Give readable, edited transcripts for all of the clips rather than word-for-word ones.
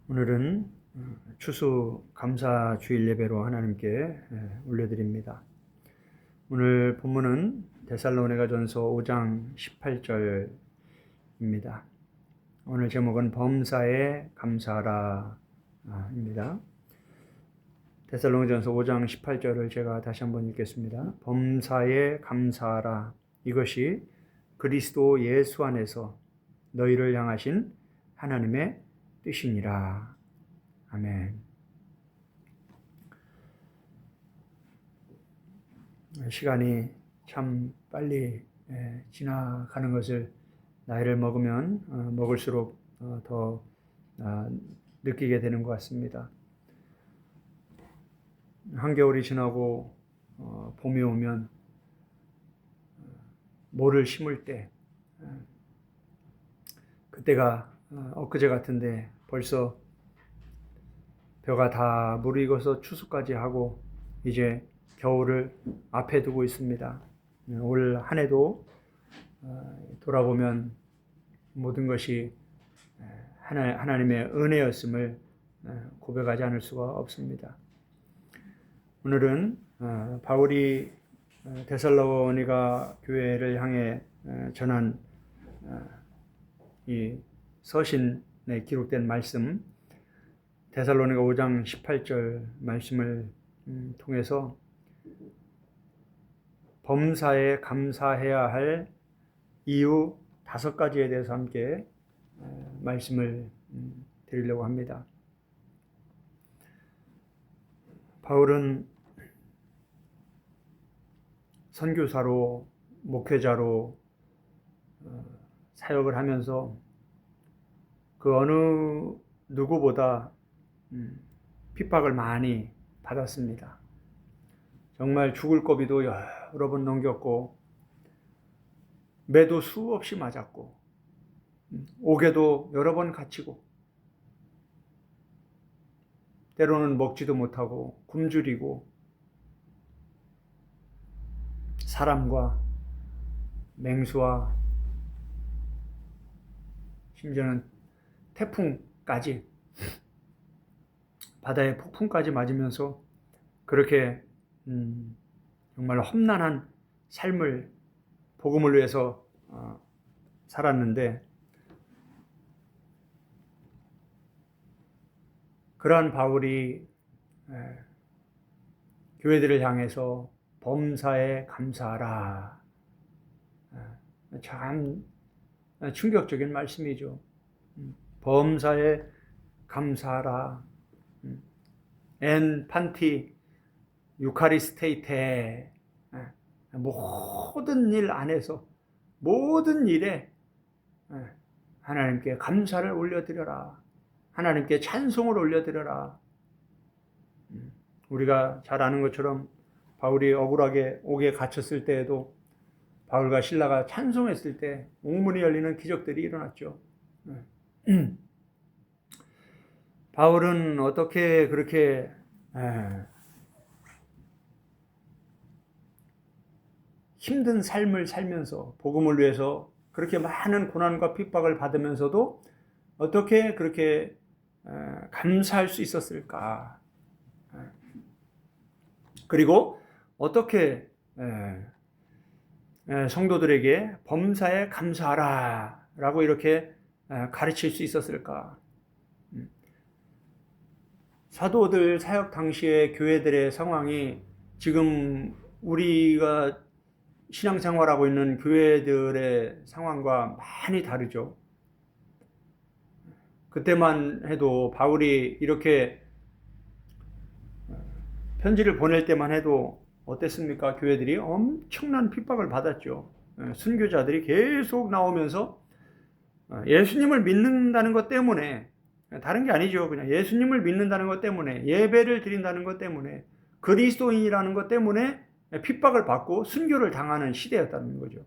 오늘은 추수 감사 주일 예배로 하나님께 올려드립니다. 오늘 본문은 데살로니가전서 5장 18절입니다. 오늘 제목은 범사에 감사하라 입니다. 데살로니가전서 5장 18절을 제가 다시 한번 읽겠습니다. 범사에 감사하라. 이것이 그리스도 예수 안에서 너희를 향하신 하나님의 뜻이니라. 아멘. 시간이 참 빨리 지나가는 것을 나이를 먹으면 먹을수록 더 느끼게 되는 것 같습니다. 한겨울이 지나고 봄이 오면 모를 심을 때 그때가 엊그제 같은데 벌써 벼가 다 무르익어서 추수까지 하고 이제 겨울을 앞에 두고 있습니다. 올 한 해도 돌아보면 모든 것이 하나님의 은혜였음을 고백하지 않을 수가 없습니다. 오늘은 바울이 데살로니가 교회를 향해 전한 이 서신에 기록된 말씀, 데살로니가 5장 18절 말씀을 통해서 범사에 감사해야 할 이유 5가지에 대해서 함께 말씀을 드리려고 합니다. 바울은 선교사로, 목회자로 사역을 하면서 그 어느 누구보다 핍박을 많이 받았습니다. 정말 죽을 고비도 여러 번 넘겼고 매도 수없이 맞았고 옥에도 여러 번 갇히고 때로는 먹지도 못하고 굶주리고 사람과 맹수와 심지어는 태풍까지 바다의 폭풍까지 맞으면서 그렇게 정말 험난한 삶을 복음을 위해서 살았는데 그러한 바울이 교회들을 향해서 범사에 감사하라. 참 충격적인 말씀이죠. 범사에 감사하라. 엔 판티 유카리스테이테. 모든 일 안에서 모든 일에 하나님께 감사를 올려드려라. 하나님께 찬송을 올려드려라. 우리가 잘 아는 것처럼 바울이 억울하게 옥에 갇혔을 때에도 바울과 실라가 찬송했을 때 옥문이 열리는 기적들이 일어났죠. 바울은 어떻게 그렇게 힘든 삶을 살면서 복음을 위해서 그렇게 많은 고난과 핍박을 받으면서도 어떻게 그렇게 감사할 수 있었을까? 그리고 어떻게 성도들에게 범사에 감사하라 라고 이렇게 가르칠 수 있었을까? 사도들 사역 당시의 교회들의 상황이 지금 우리가 신앙생활하고 있는 교회들의 상황과 많이 다르죠. 그때만 해도 바울이 이렇게 편지를 보낼 때만 해도 어땠습니까? 교회들이 엄청난 핍박을 받았죠. 순교자들이 계속 나오면서 예수님을 믿는다는 것 때문에, 다른 게 아니죠. 그냥 예수님을 믿는다는 것 때문에, 예배를 드린다는 것 때문에, 그리스도인이라는 것 때문에 핍박을 받고 순교를 당하는 시대였다는 거죠.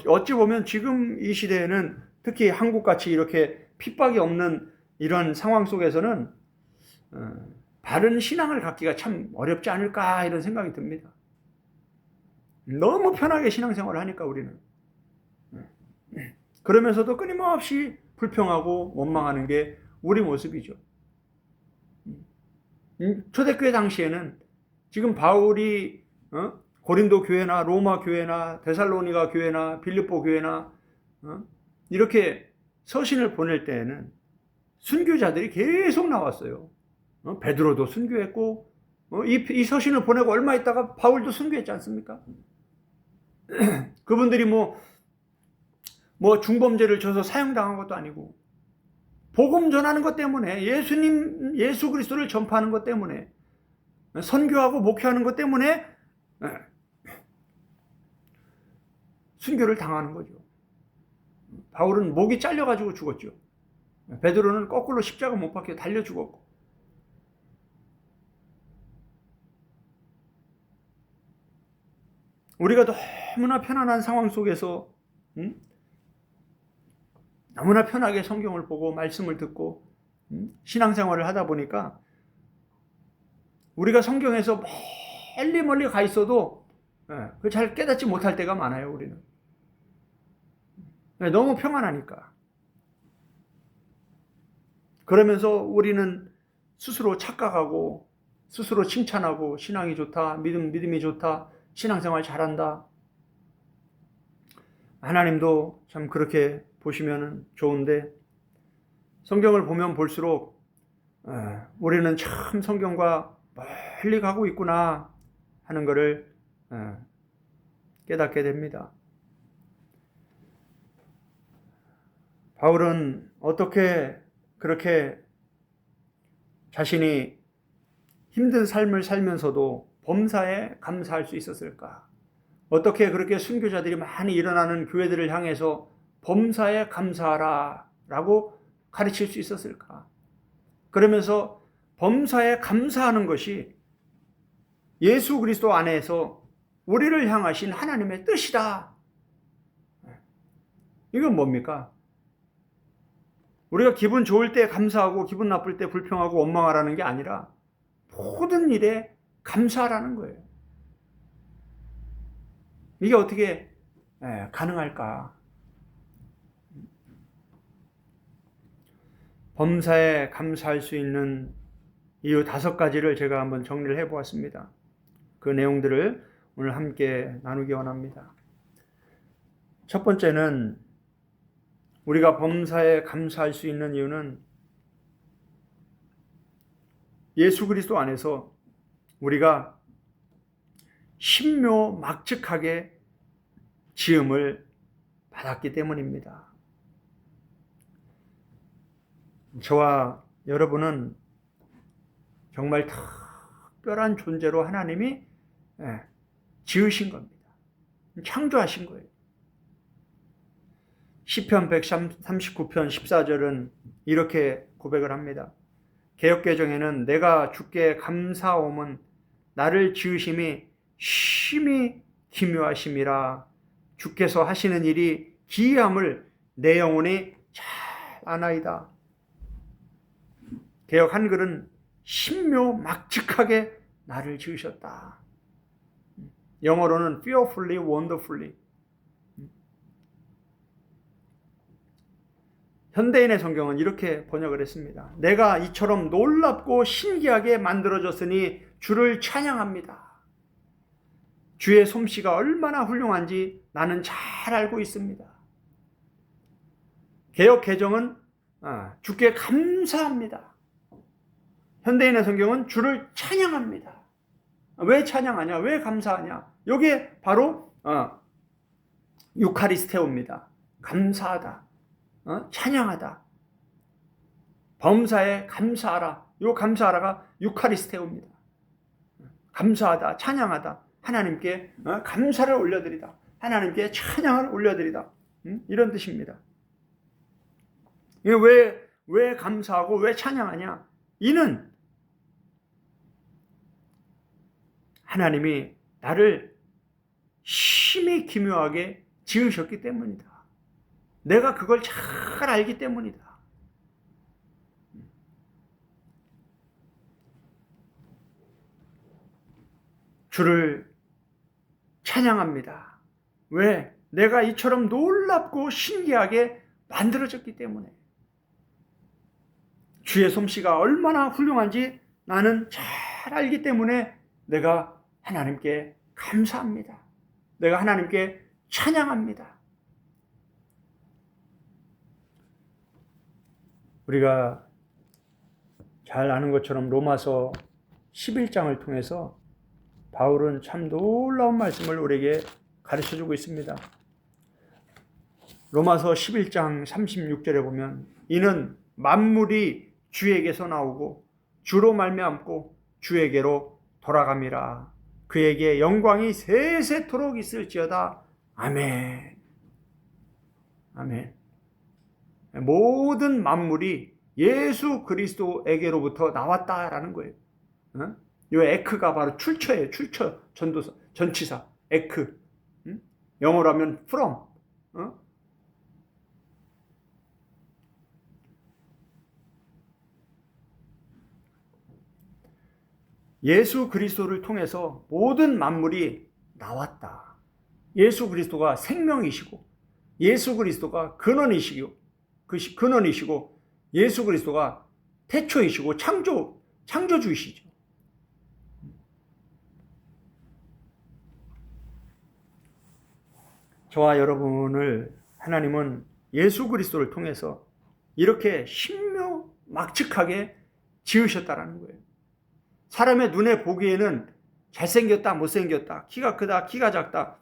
어찌 보면 지금 이 시대에는 특히 한국같이 이렇게 핍박이 없는 이런 상황 속에서는 바른 신앙을 갖기가 참 어렵지 않을까 이런 생각이 듭니다. 너무 편하게 신앙생활을 하니까 우리는. 그러면서도 끊임없이 불평하고 원망하는 게 우리 모습이죠. 초대교회 당시에는 지금 바울이 고린도 교회나 로마 교회나 데살로니가 교회나 빌립보 교회나 이렇게 서신을 보낼 때에는 순교자들이 계속 나왔어요. 베드로도 순교했고 이 서신을 보내고 얼마 있다가 바울도 순교했지 않습니까? 그분들이 뭐 중범죄를 져서 사형당한 것도 아니고 복음 전하는 것 때문에 예수 그리스도를 전파하는 것 때문에 선교하고 목회하는 것 때문에 순교를 당하는 거죠. 바울은 목이 잘려가지고 죽었죠. 베드로는 거꾸로 십자가 못 박혀 달려 죽었고. 우리가 너무나 편안한 상황 속에서 너무나 편하게 성경을 보고 말씀을 듣고 신앙생활을 하다 보니까 우리가 성경에서 멀리 가 있어도 잘 깨닫지 못할 때가 많아요. 우리는 너무 평안하니까. 그러면서 우리는 스스로 착각하고 스스로 칭찬하고 신앙이 좋다, 믿음이 좋다, 신앙생활 잘한다. 하나님도 참 그렇게 보시면 좋은데 성경을 보면 볼수록 우리는 참 성경과 멀리 가고 있구나 하는 것을 깨닫게 됩니다. 바울은 어떻게 그렇게 자신이 힘든 삶을 살면서도 범사에 감사할 수 있었을까? 어떻게 그렇게 순교자들이 많이 일어나는 교회들을 향해서 범사에 감사하라 라고 가르칠 수 있었을까? 그러면서 범사에 감사하는 것이 예수 그리스도 안에서 우리를 향하신 하나님의 뜻이다. 이건 뭡니까? 우리가 기분 좋을 때 감사하고 기분 나쁠 때 불평하고 원망하라는 게 아니라 모든 일에 감사하라는 거예요. 이게 어떻게 가능할까? 범사에 감사할 수 있는 이유 5가지를 제가 한번 정리를 해보았습니다. 그 내용들을 오늘 함께 나누기 원합니다. 첫 번째는 우리가 범사에 감사할 수 있는 이유는 예수 그리스도 안에서 우리가 신묘막측하게 지음을 받았기 때문입니다. 저와 여러분은 정말 특별한 존재로 하나님이 지으신 겁니다. 창조하신 거예요. 시편 139편 14절은 이렇게 고백을 합니다. 개역개정에는 내가 주께 감사함은 나를 지으심이 심히 기묘하심이라. 주께서 하시는 일이 기이함을 내 영혼이 잘 아나이다. 개역 한글은 신묘막측하게 나를 지으셨다. 영어로는 fearfully, wonderfully. 현대인의 성경은 이렇게 번역을 했습니다. 내가 이처럼 놀랍고 신기하게 만들어졌으니 주를 찬양합니다. 주의 솜씨가 얼마나 훌륭한지 나는 잘 알고 있습니다. 개역 개정은 주께 감사합니다. 현대인의 성경은 주를 찬양합니다. 왜 찬양하냐? 왜 감사하냐? 이게 바로 유카리스테오입니다. 감사하다. 찬양하다. 범사에 감사하라. 이 감사하라가 유카리스테오입니다. 감사하다, 찬양하다. 하나님께 감사를 올려드리다. 하나님께 찬양을 올려드리다. 이런 뜻입니다. 왜 감사하고 왜 찬양하냐? 이는 하나님이 나를 심히 기묘하게 지으셨기 때문이다. 내가 그걸 잘 알기 때문이다. 주를 찬양합니다. 왜? 내가 이처럼 놀랍고 신기하게 만들어졌기 때문에. 주의 솜씨가 얼마나 훌륭한지 나는 잘 알기 때문에 내가 하나님께 감사합니다. 내가 하나님께 찬양합니다. 우리가 잘 아는 것처럼 로마서 11장을 통해서 바울은 참 놀라운 말씀을 우리에게 가르쳐주고 있습니다. 로마서 11장 36절에 보면 이는 만물이 주에게서 나오고 주로 말미암고 주에게로 돌아감이라. 그에게 영광이 세세토록 있을지어다. 아멘. 아멘. 모든 만물이 예수 그리스도에게로부터 나왔다라는 거예요. 이 에크가 바로 출처예요. 출처 전도사, 전치사 에크. 영어로 하면 from. 예수 그리스도를 통해서 모든 만물이 나왔다. 예수 그리스도가 생명이시고 예수 그리스도가 근원이시고 예수 그리스도가 태초이시고 창조주이시죠. 저와 여러분을 하나님은 예수 그리스도를 통해서 이렇게 신묘막측하게 지으셨다라는 거예요. 사람의 눈에 보기에는 잘생겼다, 못생겼다, 키가 크다, 키가 작다,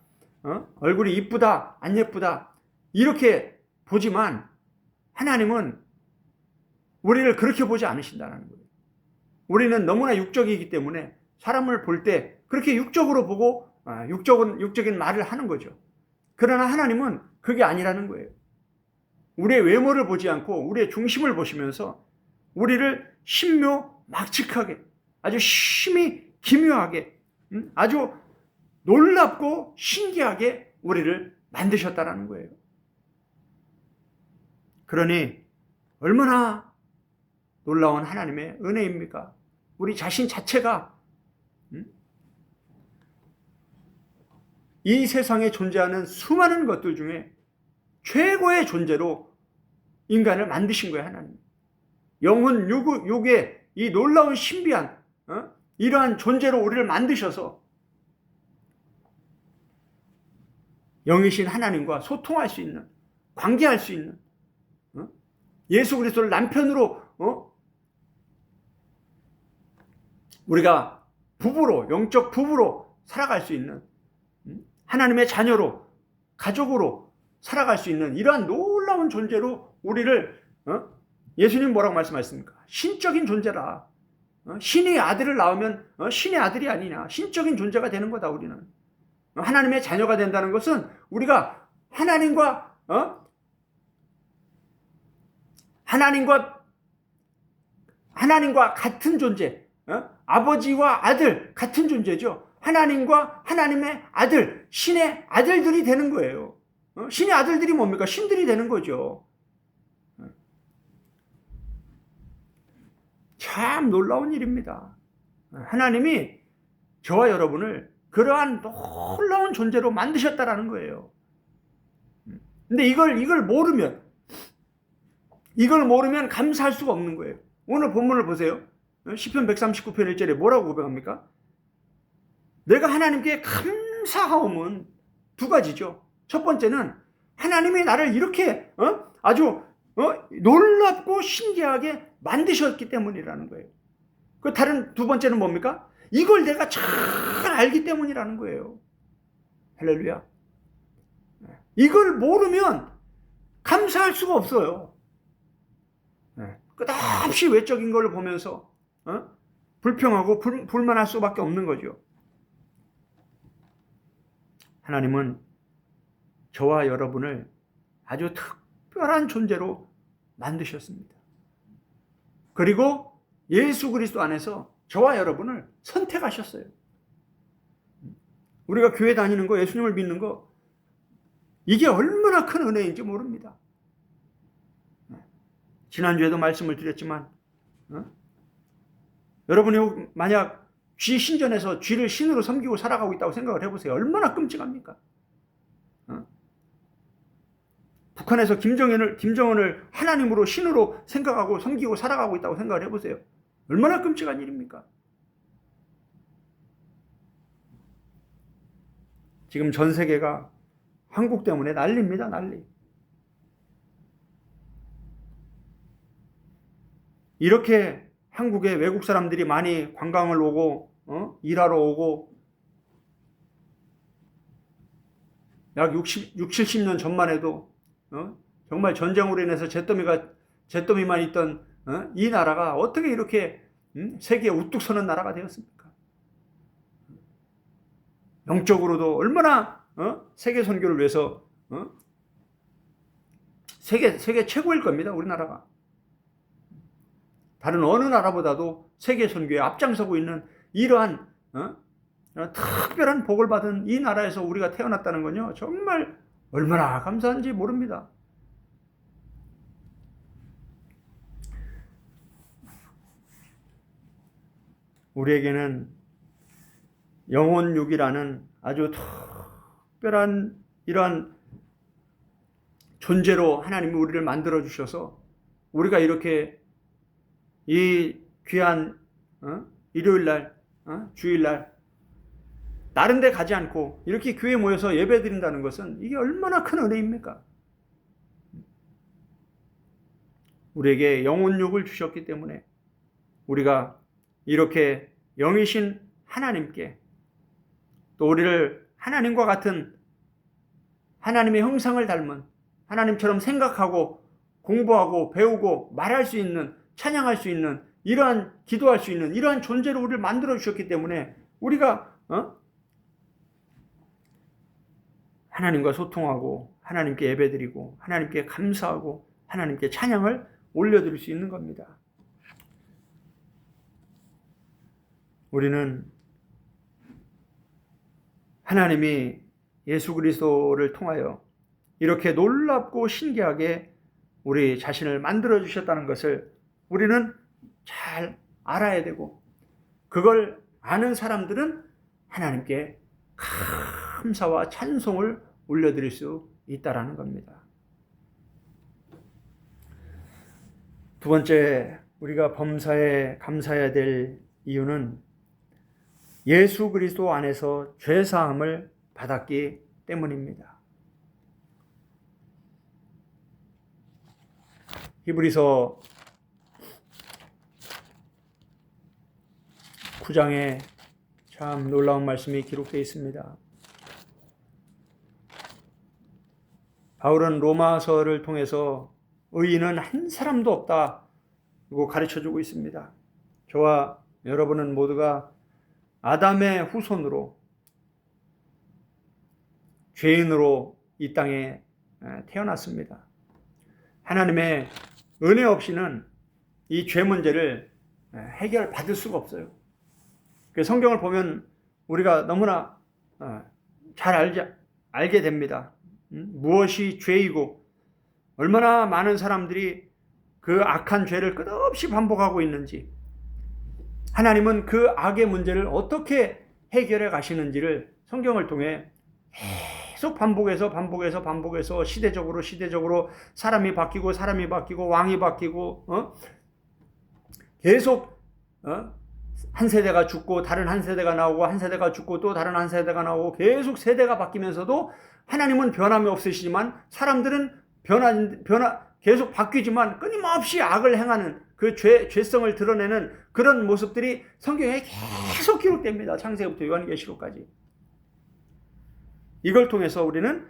얼굴이 이쁘다, 안 예쁘다 이렇게 보지만 하나님은 우리를 그렇게 보지 않으신다는 거예요. 우리는 너무나 육적이기 때문에 사람을 볼 때 그렇게 육적으로 보고 육적인 말을 하는 거죠. 그러나 하나님은 그게 아니라는 거예요. 우리의 외모를 보지 않고 우리의 중심을 보시면서 우리를 신묘막측하게 아주 심히 기묘하게 아주 놀랍고 신기하게 우리를 만드셨다라는 거예요. 그러니 얼마나 놀라운 하나님의 은혜입니까? 우리 자신 자체가 이 세상에 존재하는 수많은 것들 중에 최고의 존재로 인간을 만드신 거예요. 하나님. 영혼, 육의 이 놀라운 신비한 이러한 존재로 우리를 만드셔서 영이신 하나님과 소통할 수 있는, 관계할 수 있는, 예수 그리스도를 남편으로 우리가 부부로, 영적 부부로 살아갈 수 있는, 하나님의 자녀로, 가족으로 살아갈 수 있는 이러한 놀라운 존재로 우리를 예수님 뭐라고 말씀하셨습니까? 신적인 존재라. 신의 아들을 낳으면 신의 아들이 아니냐. 신적인 존재가 되는 거다. 우리는 하나님의 자녀가 된다는 것은 우리가 하나님과 같은 존재, 아버지와 아들 같은 존재죠. 하나님과 하나님의 아들, 신의 아들들이 되는 거예요. 신의 아들들이 뭡니까? 신들이 되는 거죠. 참 놀라운 일입니다. 하나님이 저와 여러분을 그러한 놀라운 존재로 만드셨다라는 거예요. 근데 이걸 모르면 감사할 수가 없는 거예요. 오늘 본문을 보세요. 시편 139편 1절에 뭐라고 고백합니까? 내가 하나님께 감사하옴은 두 가지죠. 첫 번째는 하나님이 나를 이렇게 아주 놀랍고 신기하게 만드셨기 때문이라는 거예요. 그 다른 두 번째는 뭡니까? 이걸 내가 잘 알기 때문이라는 거예요. 할렐루야. 이걸 모르면 감사할 수가 없어요. 끝없이 외적인 걸 보면서 불평하고 불만할 수밖에 없는 거죠. 하나님은 저와 여러분을 아주 특별한 존재로 만드셨습니다. 그리고 예수 그리스도 안에서 저와 여러분을 선택하셨어요. 우리가 교회 다니는 거, 예수님을 믿는 거, 이게 얼마나 큰 은혜인지 모릅니다. 지난주에도 말씀을 드렸지만 여러분이 만약 쥐 신전에서 쥐를 신으로 섬기고 살아가고 있다고 생각을 해보세요. 얼마나 끔찍합니까? 북한에서 김정은을 하나님으로 신으로 생각하고 섬기고 살아가고 있다고 생각을 해보세요. 얼마나 끔찍한 일입니까? 지금 전 세계가 한국 때문에 난리입니다. 난리. 이렇게 한국에 외국 사람들이 많이 관광을 오고 일하러 오고 약 70년 전만 해도 정말 전쟁으로 인해서 잿더미만 있던 이 나라가 어떻게 이렇게 세계에 우뚝 서는 나라가 되었습니까? 영적으로도 얼마나 세계 선교를 위해서 세계 최고일 겁니다. 우리나라가. 다른 어느 나라보다도 세계 선교에 앞장서고 있는 이러한 특별한 복을 받은 이 나라에서 우리가 태어났다는 건요, 정말 얼마나 감사한지 모릅니다. 우리에게는 영혼육이라는 아주 특별한 이러한 존재로 하나님이 우리를 만들어 주셔서 우리가 이렇게 이 귀한 일요일날 주일날 다른 데 가지 않고 이렇게 교회에 모여서 예배 드린다는 것은 이게 얼마나 큰 은혜입니까? 우리에게 영혼육을 주셨기 때문에 우리가 이렇게 영이신 하나님께 또 우리를 하나님과 같은 하나님의 형상을 닮은 하나님처럼 생각하고 공부하고 배우고 말할 수 있는 찬양할 수 있는 이러한 기도할 수 있는 이러한 존재로 우리를 만들어 주셨기 때문에 우리가 하나님과 소통하고 하나님께 예배드리고 하나님께 감사하고 하나님께 찬양을 올려드릴 수 있는 겁니다. 우리는 하나님이 예수 그리스도를 통하여 이렇게 놀랍고 신기하게 우리 자신을 만들어 주셨다는 것을 우리는 잘 알아야 되고 그걸 아는 사람들은 하나님께 감사와 찬송을 올려드릴 수 있다라는 겁니다. 두 번째, 우리가 범사에 감사해야 될 이유는 예수 그리스도 안에서 죄사함을 받았기 때문입니다. 히브리서 9장에 참 놀라운 말씀이 기록되어 있습니다. 바울은 로마서를 통해서 의인은 한 사람도 없다고 가르쳐주고 있습니다. 저와 여러분은 모두가 아담의 후손으로 죄인으로 이 땅에 태어났습니다. 하나님의 은혜 없이는 이 죄 문제를 해결받을 수가 없어요. 성경을 보면 우리가 너무나 잘 알게 됩니다. 무엇이 죄이고 얼마나 많은 사람들이 그 악한 죄를 끝없이 반복하고 있는지, 하나님은 그 악의 문제를 어떻게 해결해 가시는지를 성경을 통해 계속 반복해서 시대적으로 사람이 바뀌고 왕이 바뀌고 계속 한 세대가 죽고 다른 한 세대가 나오고 한 세대가 죽고 또 다른 한 세대가 나오고 계속 세대가 바뀌면서도 하나님은 변함이 없으시지만 사람들은 계속 바뀌지만 끊임없이 악을 행하는 그 죄성을 드러내는 그런 모습들이 성경에 계속 기록됩니다. 창세기부터 요한계시록까지. 이걸 통해서 우리는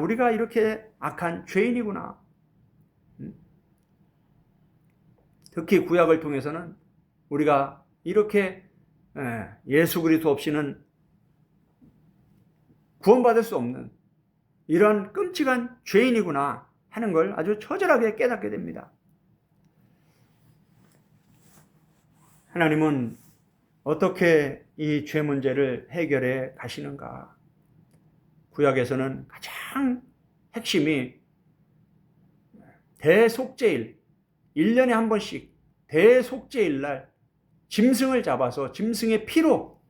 우리가 이렇게 악한 죄인이구나. 특히 구약을 통해서는 우리가 이렇게 예수 그리스도 없이는 구원받을 수 없는 이런 끔찍한 죄인이구나 하는 걸 아주 처절하게 깨닫게 됩니다. 하나님은 어떻게 이 죄 문제를 해결해 가시는가? 구약에서는 가장 핵심이 대속죄일, 1년에 한 번씩 대속죄일 날 짐승을 잡아서 짐승의 피로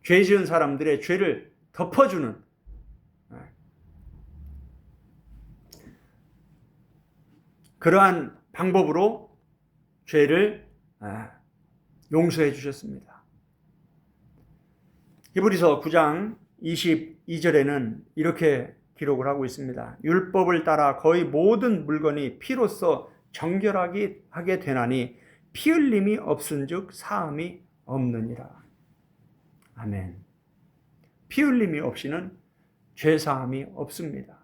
죄 지은 사람들의 죄를 덮어주는 그러한 방법으로 죄를 용서해 주셨습니다. 히브리서 9장 22절에는 이렇게 기록을 하고 있습니다. 율법을 따라 거의 모든 물건이 피로써 정결하게 하게 되나니 피 흘림이 없은즉 사함이 없느니라. 아멘. 피 흘림이 없이는 죄 사함이 없습니다.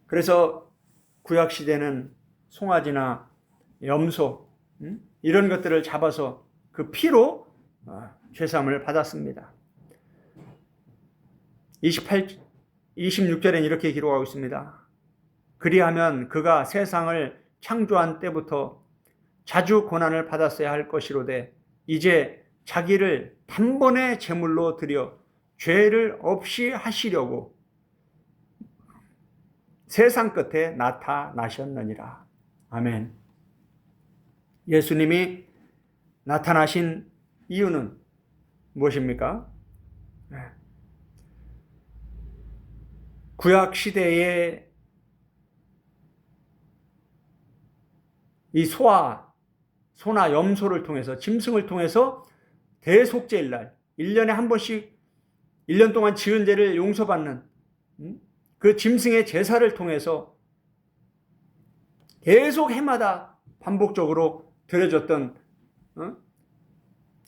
그래서 구약 시대는 송아지나 염소 이런 것들을 잡아서 그 피로 죄 사함을 받았습니다. 26절에는 이렇게 기록하고 있습니다. 그리하면 그가 세상을 창조한 때부터 자주 고난을 받았어야 할 것이로되 이제 자기를 단번에 제물로 드려 죄를 없이 하시려고 세상 끝에 나타나셨느니라. 아멘. 예수님이 나타나신 이유는 무엇입니까? 구약 시대에 이 소나 염소를 통해서, 짐승을 통해서 대속죄일날 1년에 한 번씩 1년 동안 지은 죄를 용서받는 그 짐승의 제사를 통해서 계속 해마다 반복적으로 드려졌던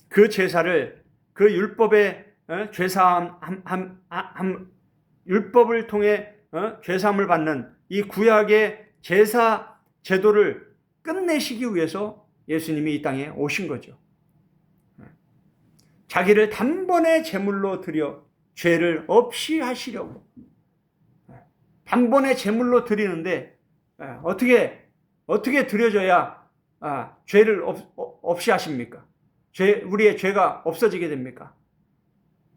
그 제사를, 그 율법의 죄사함, 율법을 통해 죄사함을 받는 이 구약의 제사 제도를 끝내시기 위해서 예수님이 이 땅에 오신 거죠. 자기를 단번에 제물로 드려 죄를 없이 하시려고. 단번에 제물로 드리는데 어떻게 드려져야 죄를 없이 하십니까? 우리의 죄가 없어지게 됩니까?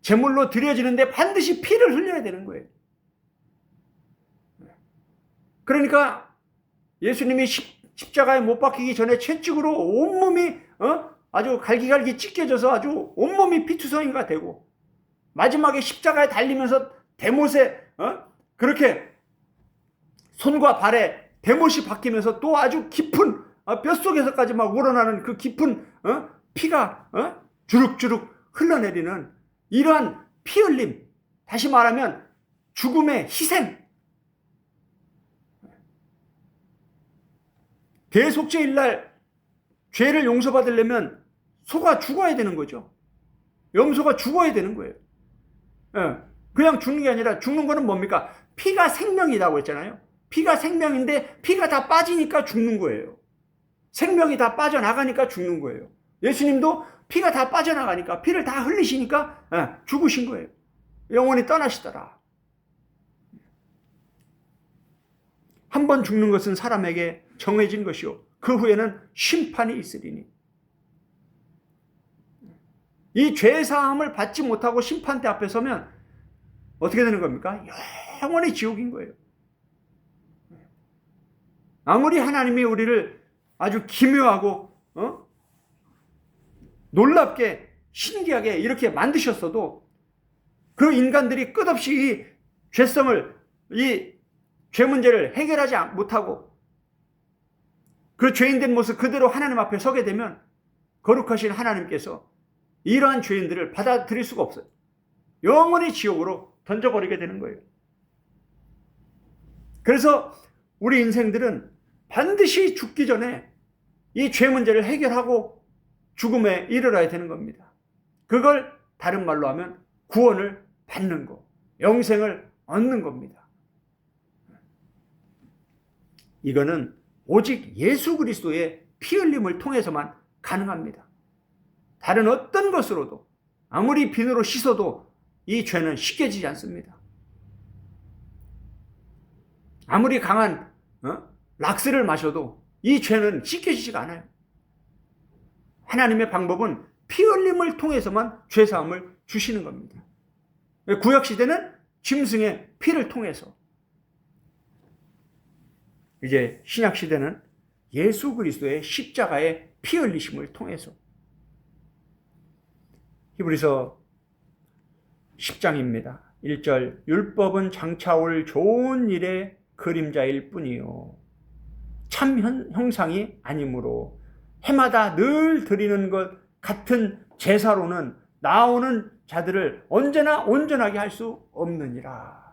제물로 드려지는데 반드시 피를 흘려야 되는 거예요. 그러니까 예수님이 십자가에 못 박히기 전에 채찍으로 온몸이 아주 갈기갈기 찢겨져서 아주 온몸이 피투성이가 되고, 마지막에 십자가에 달리면서 대못에 그렇게 손과 발에 대못이 박히면서 또 아주 깊은 뼛속에서까지 막 우러나는 그 깊은 피가 주룩주룩 흘러내리는 이러한 피 흘림, 다시 말하면 죽음의 희생, 대속죄일날 죄를 용서받으려면 소가 죽어야 되는 거죠. 염소가 죽어야 되는 거예요. 그냥 죽는 게 아니라, 죽는 거는 뭡니까? 피가 생명이라고 했잖아요. 피가 생명인데 피가 다 빠지니까 죽는 거예요. 생명이 다 빠져나가니까 죽는 거예요. 예수님도 피가 다 빠져나가니까, 피를 다 흘리시니까 죽으신 거예요. 영원히 떠나시더라. 한 번 죽는 것은 사람에게 정해진 것이요 그 후에는 심판이 있으리니. 이 죄사함을 받지 못하고 심판대 앞에 서면 어떻게 되는 겁니까? 영원히 지옥인 거예요. 아무리 하나님이 우리를 아주 기묘하고 놀랍게 신기하게 이렇게 만드셨어도 그 인간들이 끝없이 이 죄성을, 이 죄 문제를 해결하지 못하고 그 죄인된 모습 그대로 하나님 앞에 서게 되면 거룩하신 하나님께서 이러한 죄인들을 받아들일 수가 없어요. 영원히 지옥으로 던져버리게 되는 거예요. 그래서 우리 인생들은 반드시 죽기 전에 이 죄 문제를 해결하고 죽음에 이르러야 되는 겁니다. 그걸 다른 말로 하면 구원을 받는 거, 영생을 얻는 겁니다. 이거는 오직 예수 그리스도의 피 흘림을 통해서만 가능합니다. 다른 어떤 것으로도, 아무리 비누로 씻어도 이 죄는 씻겨지지 않습니다. 아무리 강한 락스를 마셔도 이 죄는 씻겨지지가 않아요. 하나님의 방법은 피 흘림을 통해서만 죄사함을 주시는 겁니다. 구약시대는 짐승의 피를 통해서, 이제 신약시대는 예수 그리스도의 십자가의 피 흘리심을 통해서. 히브리서 10장입니다. 1절, 율법은 장차 올 좋은 일에 그림자일 뿐이요 참 형상이 아니므로 해마다 늘 드리는 것 같은 제사로는 나오는 자들을 언제나 온전하게 할 수 없느니라.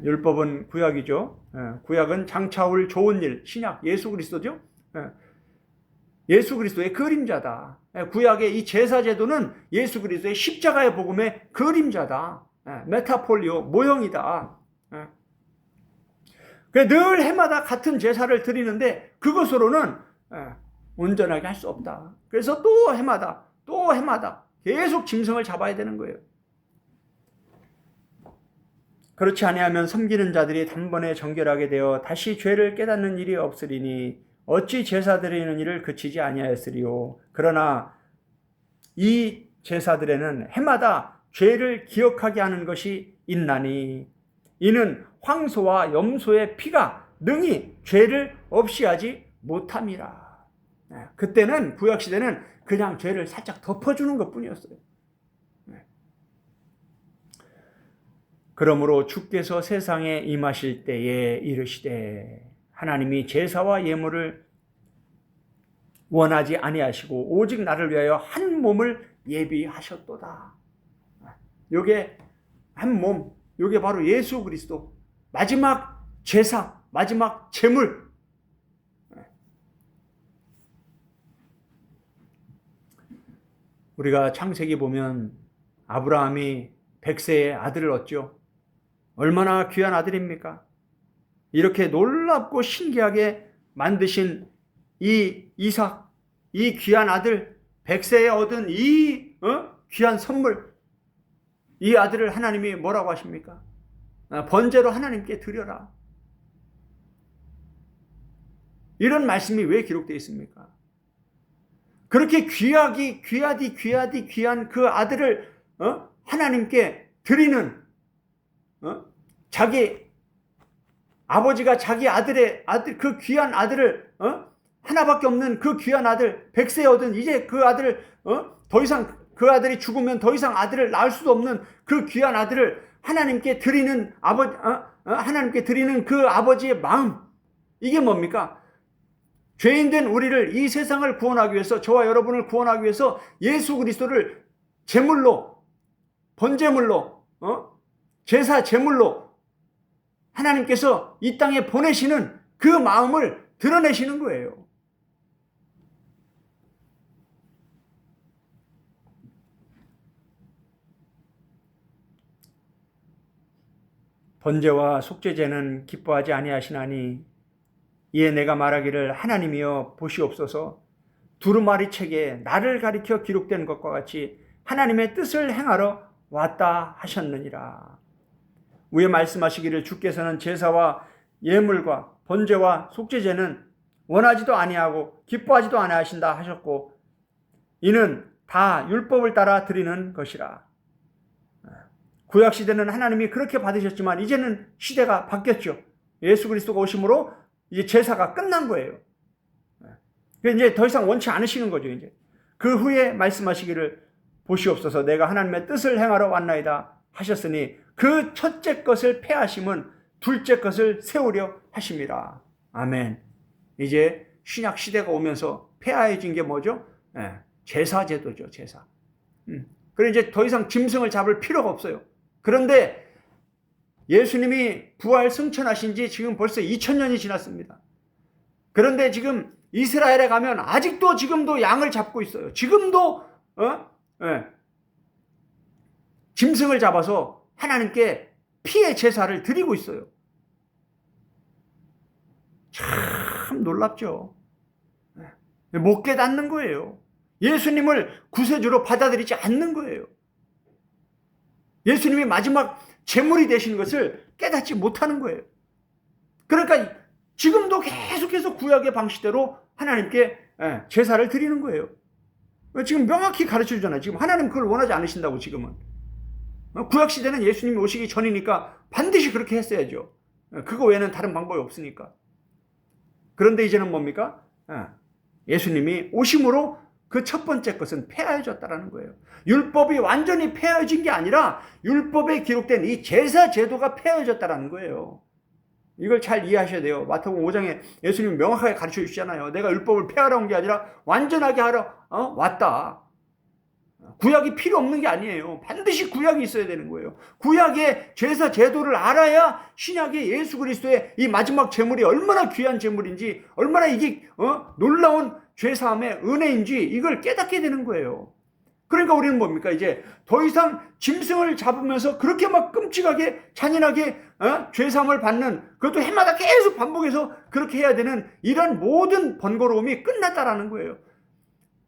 율법은 구약이죠. 구약은 장차올 좋은 일, 신약 예수 그리스도죠. 예수 그리스도의 그림자다. 구약의 이 제사 제도는 예수 그리스도의 십자가의 복음의 그림자다. 메타폴리오, 모형이다. 늘 해마다 같은 제사를 드리는데 그것으로는 온전하게 할 수 없다. 그래서 또 해마다 계속 짐승을 잡아야 되는 거예요. 그렇지 아니하면 섬기는 자들이 단번에 정결하게 되어 다시 죄를 깨닫는 일이 없으리니 어찌 제사 드리는 일을 그치지 아니하였으리요. 그러나 이 제사들에는 해마다 죄를 기억하게 하는 것이 있나니 이는 황소와 염소의 피가 능히 죄를 없이 하지 못함이라. 그때는 구약시대는 그냥 죄를 살짝 덮어주는 것뿐이었어요. 그러므로 주께서 세상에 임하실 때에 이르시되 하나님이 제사와 예물을 원하지 아니하시고 오직 나를 위하여 한 몸을 예비하셨도다. 요게 한 몸, 요게 바로 예수 그리스도 마지막 제사, 마지막 제물. 우리가 창세기 보면 아브라함이 100세의 아들을 얻죠. 얼마나 귀한 아들입니까? 이렇게 놀랍고 신기하게 만드신 이 이삭, 이 귀한 아들, 100세에 얻은 이 귀한 선물, 이 아들을 하나님이 뭐라고 하십니까? 번제로 하나님께 드려라. 이런 말씀이 왜 기록되어 있습니까? 그렇게 귀하디 귀한 그 아들을 하나님께 드리는 자기 아버지가 자기 아들 그 귀한 아들을 하나밖에 없는 그 귀한 아들 100세에 얻은 이제 그 아들을 더 이상 그 아들이 죽으면 더 이상 아들을 낳을 수도 없는 그 귀한 아들을 하나님께 드리는 하나님께 드리는 그 아버지의 마음, 이게 뭡니까? 죄인된 우리를, 이 세상을 구원하기 위해서, 저와 여러분을 구원하기 위해서 예수 그리스도를 제물로, 번제물로, 제사 제물로 하나님께서 이 땅에 보내시는 그 마음을 드러내시는 거예요. 번제와 속죄제는 기뻐하지 아니하시나니 이에 내가 말하기를 하나님이여 보시옵소서. 두루마리 책에 나를 가리켜 기록된 것과 같이 하나님의 뜻을 행하러 왔다 하셨느니라. 위에 말씀하시기를 주께서는 제사와 예물과 번제와 속죄제는 원하지도 아니하고 기뻐하지도 아니하신다 하셨고 이는 다 율법을 따라 드리는 것이라. 구약시대는 하나님이 그렇게 받으셨지만 이제는 시대가 바뀌었죠. 예수 그리스도가 오심으로 이제 제사가 끝난 거예요. 이제 더 이상 원치 않으시는 거죠. 이제 그 후에 말씀하시기를 보시옵소서. 내가 하나님의 뜻을 행하러 왔나이다 하셨으니 그 첫째 것을 폐하심은 둘째 것을 세우려 하심이라. 아멘. 이제 신약 시대가 오면서 폐하해진 게 뭐죠? 제사 제도죠. 제사. 그래 이제 더 이상 짐승을 잡을 필요가 없어요. 그런데 예수님이 부활 승천하신 지 지금 벌써 2000년이 지났습니다. 그런데 지금 이스라엘에 가면 아직도 지금도 양을 잡고 있어요. 지금도 짐승을 잡아서 하나님께 피의 제사를 드리고 있어요. 참 놀랍죠. 못 깨닫는 거예요. 예수님을 구세주로 받아들이지 않는 거예요. 예수님이 마지막 제물이 되신 것을 깨닫지 못하는 거예요. 그러니까 지금도 계속해서 구약의 방식대로 하나님께 제사를 드리는 거예요. 지금 명확히 가르쳐 주잖아요. 지금 하나님 그걸 원하지 않으신다고 지금은. 구약시대는 예수님이 오시기 전이니까 반드시 그렇게 했어야죠. 그거 외에는 다른 방법이 없으니까. 그런데 이제는 뭡니까? 예수님이 오심으로 그 첫 번째 것은 폐하여졌다라는 거예요. 율법이 완전히 폐하여진 게 아니라 율법에 기록된 이 제사 제도가 폐하여졌다라는 거예요. 이걸 잘 이해하셔야 돼요. 마태복음 5장에 예수님이 명확하게 가르쳐 주시잖아요. 내가 율법을 폐하러 온 게 아니라 완전하게 하러 왔다. 구약이 필요 없는 게 아니에요. 반드시 구약이 있어야 되는 거예요. 구약의 제사 제도를 알아야 신약의 예수 그리스도의 이 마지막 제물이 얼마나 귀한 제물인지, 얼마나 이게 놀라운 죄사함의 은혜인지 이걸 깨닫게 되는 거예요. 그러니까 우리는 뭡니까? 이제 더 이상 짐승을 잡으면서 그렇게 막 끔찍하게 잔인하게 죄사함을 받는, 그것도 해마다 계속 반복해서 그렇게 해야 되는 이런 모든 번거로움이 끝났다라는 거예요.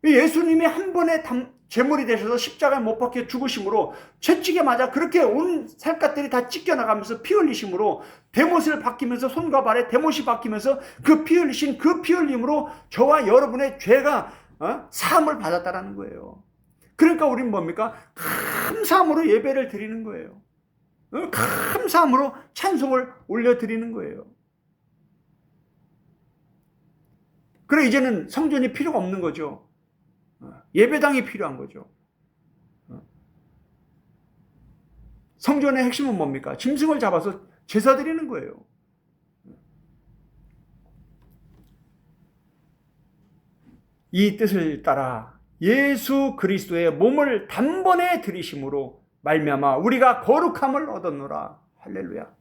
예수님이 한 번에 제물이 되셔서 십자가에 못 박혀 죽으심으로, 채찍에 맞아 그렇게 온 살갗들이 다 찢겨나가면서 피 흘리심으로, 대못을 박히면서, 손과 발에 대못이 박히면서 그 피 흘리신 그 피 흘림으로 저와 여러분의 죄가 사함을 받았다라는 거예요. 그러니까 우리는 뭡니까? 감사함으로 예배를 드리는 거예요. 감사함으로 찬송을 올려드리는 거예요. 그래, 이제는 성전이 필요가 없는 거죠. 예배당이 필요한 거죠. 성전의 핵심은 뭡니까? 짐승을 잡아서 제사 드리는 거예요. 이 뜻을 따라 예수 그리스도의 몸을 단번에 들이심으로 말미암아 우리가 거룩함을 얻었노라. 할렐루야.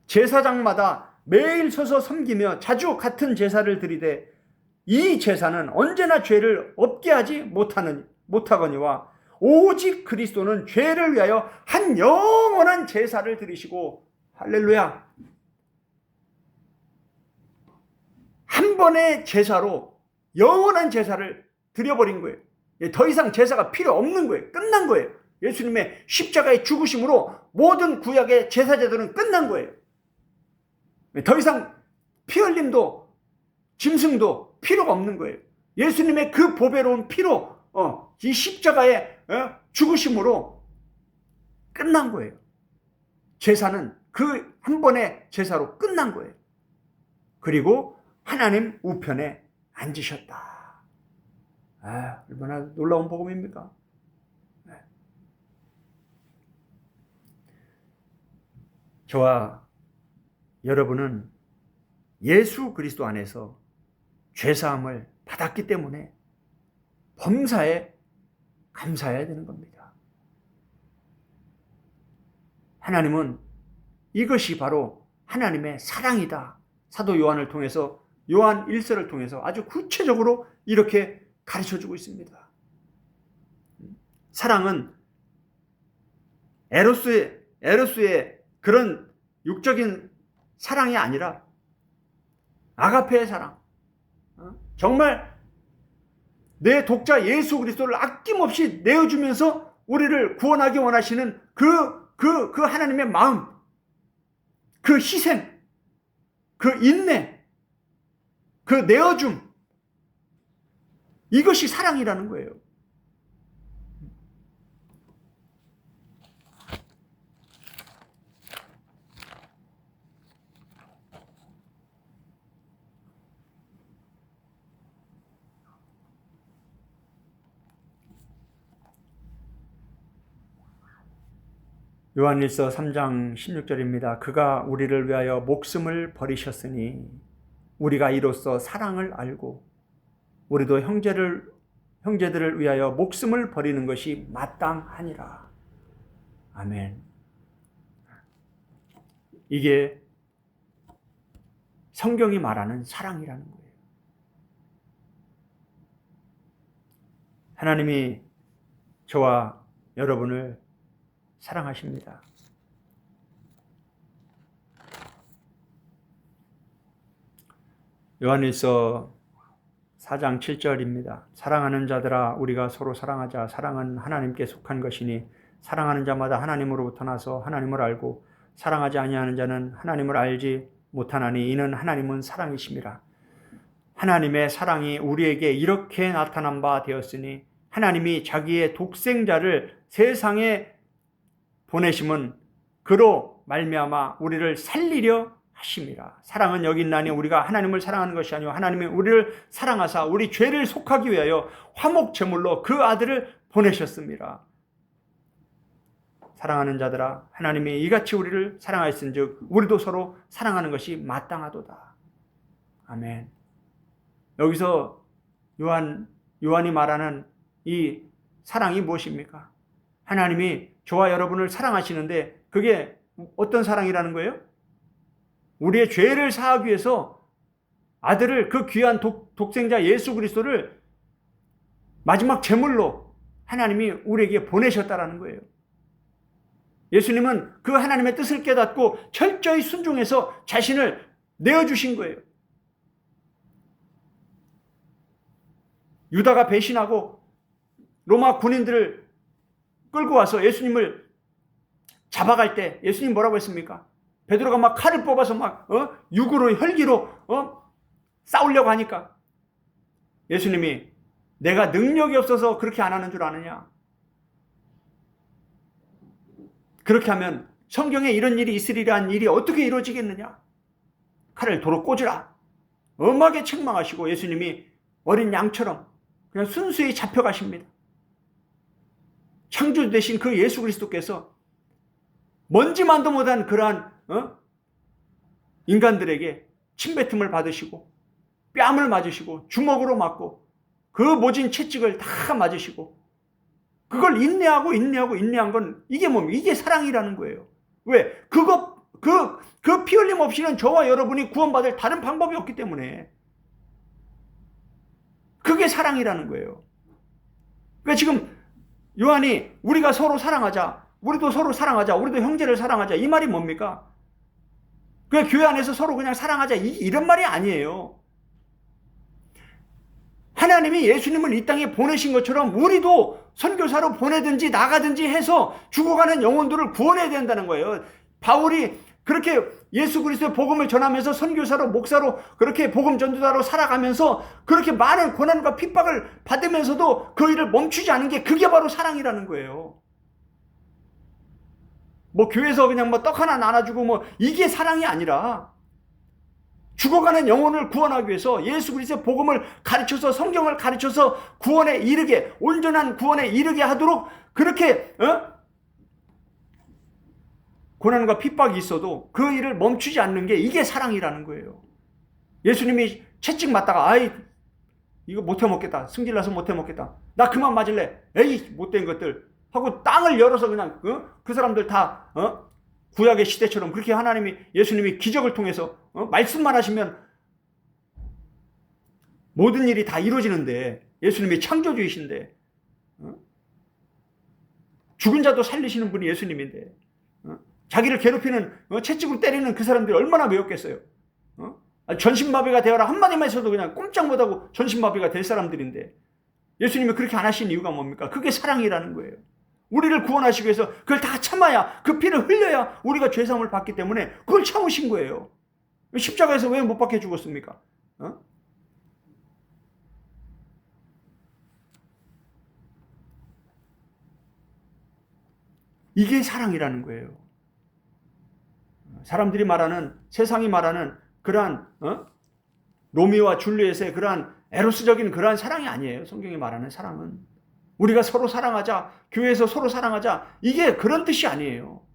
제사장마다 매일 서서 섬기며 자주 같은 제사를 드리되 이 제사는 언제나 죄를 없게 하지 못하거니와 오직 그리스도는 죄를 위하여 한 영원한 제사를 드리시고, 할렐루야, 한 번의 제사로 영원한 제사를 드려버린 거예요. 더 이상 제사가 필요 없는 거예요. 끝난 거예요. 예수님의 십자가의 죽으심으로 모든 구약의 제사 제도는 끝난 거예요. 더 이상 피 흘림도 짐승도 필요가 없는 거예요. 예수님의 그 보배로운 피로 이 십자가의 죽으심으로 끝난 거예요. 제사는 그 한 번의 제사로 끝난 거예요. 그리고 하나님 우편에 앉으셨다. 얼마나 놀라운 복음입니까? 저와 여러분은 예수 그리스도 안에서 죄사함을 받았기 때문에 범사에 감사해야 되는 겁니다. 하나님은 이것이 바로 하나님의 사랑이다. 사도 요한을 통해서, 요한 1서를 통해서 아주 구체적으로 이렇게 가르쳐주고 있습니다. 사랑은 에로스의 그런 육적인 사랑이 아니라 아가페의 사랑, 정말 내 독자 예수 그리스도를 아낌없이 내어주면서 우리를 구원하기 원하시는 그 하나님의 마음, 그 희생, 그 인내, 그 내어줌, 이것이 사랑이라는 거예요. 요한일서 3장 16절입니다. 그가 우리를 위하여 목숨을 버리셨으니 우리가 이로써 사랑을 알고 우리도 형제들을 위하여 목숨을 버리는 것이 마땅하니라. 아멘. 이게 성경이 말하는 사랑이라는 거예요. 하나님이 저와 여러분을 사랑하십니다. 요한일서 4장 7절입니다. 사랑하는 자들아 우리가 서로 사랑하자. 사랑은 하나님께 속한 것이니 사랑하는 자마다 하나님으로부터 나서 하나님을 알고 사랑하지 아니하는 자는 하나님을 알지 못하나니 이는 하나님은 사랑이심이라. 하나님의 사랑이 우리에게 이렇게 나타난 바 되었으니 하나님이 자기의 독생자를 세상에 보내심은 그로 말미암아 우리를 살리려 하심이라. 사랑은 여기 있나니 우리가 하나님을 사랑하는 것이 아니요 하나님이 우리를 사랑하사 우리 죄를 속하기 위하여 화목 제물로 그 아들을 보내셨습니다. 사랑하는 자들아, 하나님이 이같이 우리를 사랑하였은즉 우리도 서로 사랑하는 것이 마땅하도다. 아멘. 여기서 요한이 말하는 이 사랑이 무엇입니까? 하나님이 저와 여러분을 사랑하시는데 그게 어떤 사랑이라는 거예요? 우리의 죄를 사하기 위해서 아들을, 그 귀한 독생자 예수 그리스도를 마지막 제물로 하나님이 우리에게 보내셨다라는 거예요. 예수님은 그 하나님의 뜻을 깨닫고 철저히 순종해서 자신을 내어주신 거예요. 유다가 배신하고 로마 군인들을 끌고 와서 예수님을 잡아갈 때 예수님 뭐라고 했습니까? 베드로가 막 칼을 뽑아서 막 육으로, 혈기로 싸우려고 하니까 예수님이 내가 능력이 없어서 그렇게 안 하는 줄 아느냐? 그렇게 하면 성경에 이런 일이 있으리라는 일이 어떻게 이루어지겠느냐? 칼을 도로 꽂으라. 엄하게 책망하시고 예수님이 어린 양처럼 그냥 순수히 잡혀가십니다. 창조 되신 그 예수 그리스도께서 먼지만도 못한 그러한 인간들에게 침뱉음을 받으시고 뺨을 맞으시고 주먹으로 맞고 그 모진 채찍을 다 맞으시고 그걸 인내한 건 이게 뭡니까? 이게 사랑이라는 거예요. 왜? 그 피 흘림 없이는 저와 여러분이 구원받을 다른 방법이 없기 때문에 그게 사랑이라는 거예요. 그러니까 지금 요한이 우리가 서로 사랑하자, 우리도 서로 사랑하자, 우리도 형제를 사랑하자, 이 말이 뭡니까? 그냥 교회 안에서 서로 그냥 사랑하자 이런 말이 아니에요. 하나님이 예수님을 이 땅에 보내신 것처럼 우리도 선교사로 보내든지 나가든지 해서 죽어가는 영혼들을 구원해야 된다는 거예요. 바울이 그렇게 예수 그리스도의 복음을 전하면서 선교사로, 목사로, 그렇게 복음 전도자로 살아가면서 그렇게 많은 고난과 핍박을 받으면서도 그 일을 멈추지 않은 게 그게 바로 사랑이라는 거예요. 뭐 교회에서 그냥 뭐 떡 하나 나눠주고 뭐 이게 사랑이 아니라 죽어가는 영혼을 구원하기 위해서 예수 그리스도의 복음을 가르쳐서, 성경을 가르쳐서 구원에 이르게, 온전한 구원에 이르게 하도록 그렇게 고난과 핍박이 있어도 그 일을 멈추지 않는 게 이게 사랑이라는 거예요. 예수님이 채찍 맞다가 이거 못해 먹겠다, 승질나서 못해 먹겠다, 나 그만 맞을래, 에이 못된 것들 하고 땅을 열어서 그냥 그 사람들 다 구약의 시대처럼 그렇게 예수님이 기적을 통해서 말씀만 하시면 모든 일이 다 이루어지는데, 예수님이 창조주이신데, 죽은 자도 살리시는 분이 예수님인데, 자기를 괴롭히는, 채찍으로 때리는 그 사람들이 얼마나 외웠겠어요. 전신마비가 되어라 한마디만 해서도 그냥 꼼짝 못하고 전신마비가 될 사람들인데 예수님이 그렇게 안 하신 이유가 뭡니까? 그게 사랑이라는 거예요. 우리를 구원하시기 위해서 그걸 다 참아야, 그 피를 흘려야 우리가 죄사함을 받기 때문에 그걸 참으신 거예요. 십자가에서 왜 못 박혀 죽었습니까? 이게 사랑이라는 거예요. 사람들이 말하는, 세상이 말하는 그러한 로미오와 줄리엣의 그러한 에로스적인 그러한 사랑이 아니에요. 성경이 말하는 사랑은 우리가 서로 사랑하자, 교회에서 서로 사랑하자, 이게 그런 뜻이 아니에요.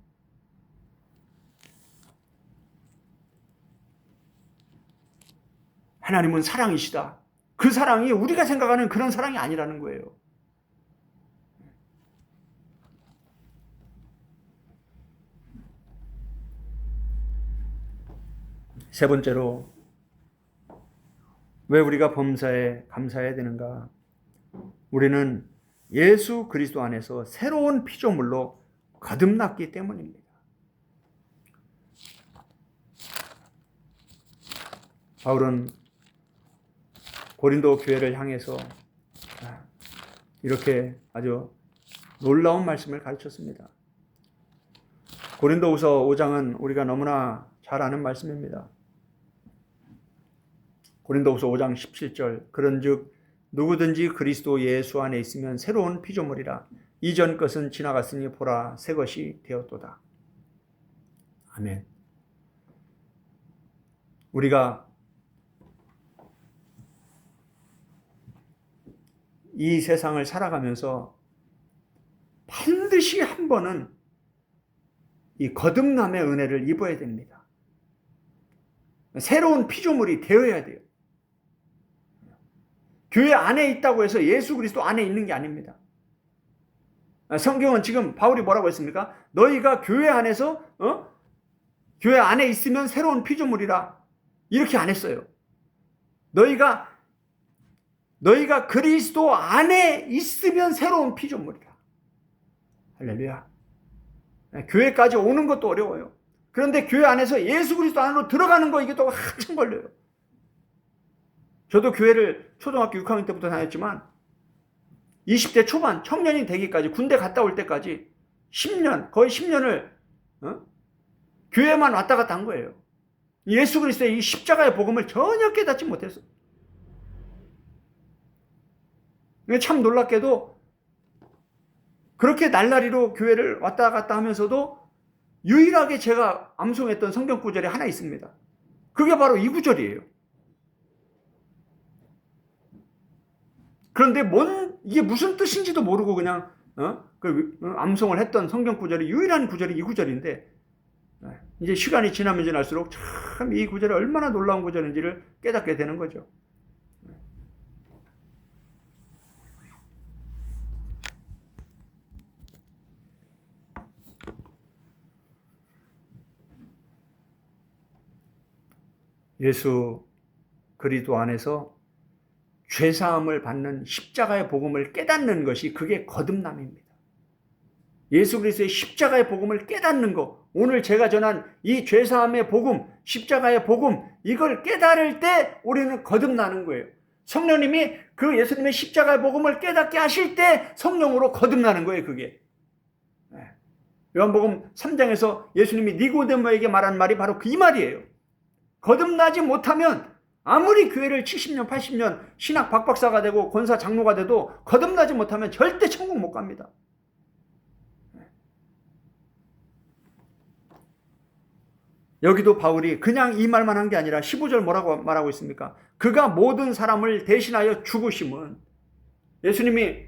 하나님은 사랑이시다. 그 사랑이 우리가 생각하는 그런 사랑이 아니라는 거예요. 세 번째로, 왜 우리가 범사에 감사해야 되는가? 우리는 예수 그리스도 안에서 새로운 피조물로 거듭났기 때문입니다. 바울은 고린도 교회를 향해서 이렇게 아주 놀라운 말씀을 가르쳤습니다. 고린도후서 5장은 우리가 너무나 잘 아는 말씀입니다. 고린도후서 5장 17절, 그런즉 누구든지 그리스도 예수 안에 있으면 새로운 피조물이라. 이전 것은 지나갔으니 보라 새 것이 되었도다. 아멘. 우리가 이 세상을 살아가면서 반드시 한 번은 이 거듭남의 은혜를 입어야 됩니다. 새로운 피조물이 되어야 돼요. 교회 안에 있다고 해서 예수 그리스도 안에 있는 게 아닙니다. 성경은 지금 바울이 뭐라고 했습니까? 너희가 교회 안에서 교회 안에 있으면 새로운 피조물이라 이렇게 안 했어요. 너희가 그리스도 안에 있으면 새로운 피조물이라. 할렐루야. 교회까지 오는 것도 어려워요. 그런데 교회 안에서 예수 그리스도 안으로 들어가는 거 이게 또 한참 걸려요. 저도 교회를 초등학교 6학년 때부터 다녔지만 20대 초반 청년이 되기까지 군대 갔다 올 때까지 10년 거의 10년을 교회만 왔다 갔다 한 거예요. 예수 그리스도의 이 십자가의 복음을 전혀 깨닫지 못했어. 참 놀랍게도 그렇게 날라리로 교회를 왔다 갔다 하면서도 유일하게 제가 암송했던 성경 구절이 하나 있습니다. 그게 바로 이 구절이에요. 그런데 이게 무슨 뜻인지도 모르고 그냥 암송을 했던 성경 구절이 유일한 구절이 이 구절인데 이제 시간이 지나면 지날수록 참 이 구절이 얼마나 놀라운 구절인지를 깨닫게 되는 거죠. 예수 그리스도 안에서 죄사함을 받는 십자가의 복음을 깨닫는 것이 그게 거듭남입니다. 예수 그리스도의 십자가의 복음을 깨닫는 것, 오늘 제가 전한 이 죄사함의 복음, 십자가의 복음, 이걸 깨달을 때 우리는 거듭나는 거예요. 성령님이 그 예수님의 십자가의 복음을 깨닫게 하실 때 성령으로 거듭나는 거예요, 그게. 요한복음 3장에서 예수님이 니고데모에게 말한 말이 바로 이 말이에요. 거듭나지 못하면 아무리 교회를 70년, 80년 신학 박박사가 되고 권사 장로가 돼도 거듭나지 못하면 절대 천국 못 갑니다. 여기도 바울이 그냥 이 말만 한 게 아니라 15절 뭐라고 말하고 있습니까? 그가 모든 사람을 대신하여 죽으심은, 예수님이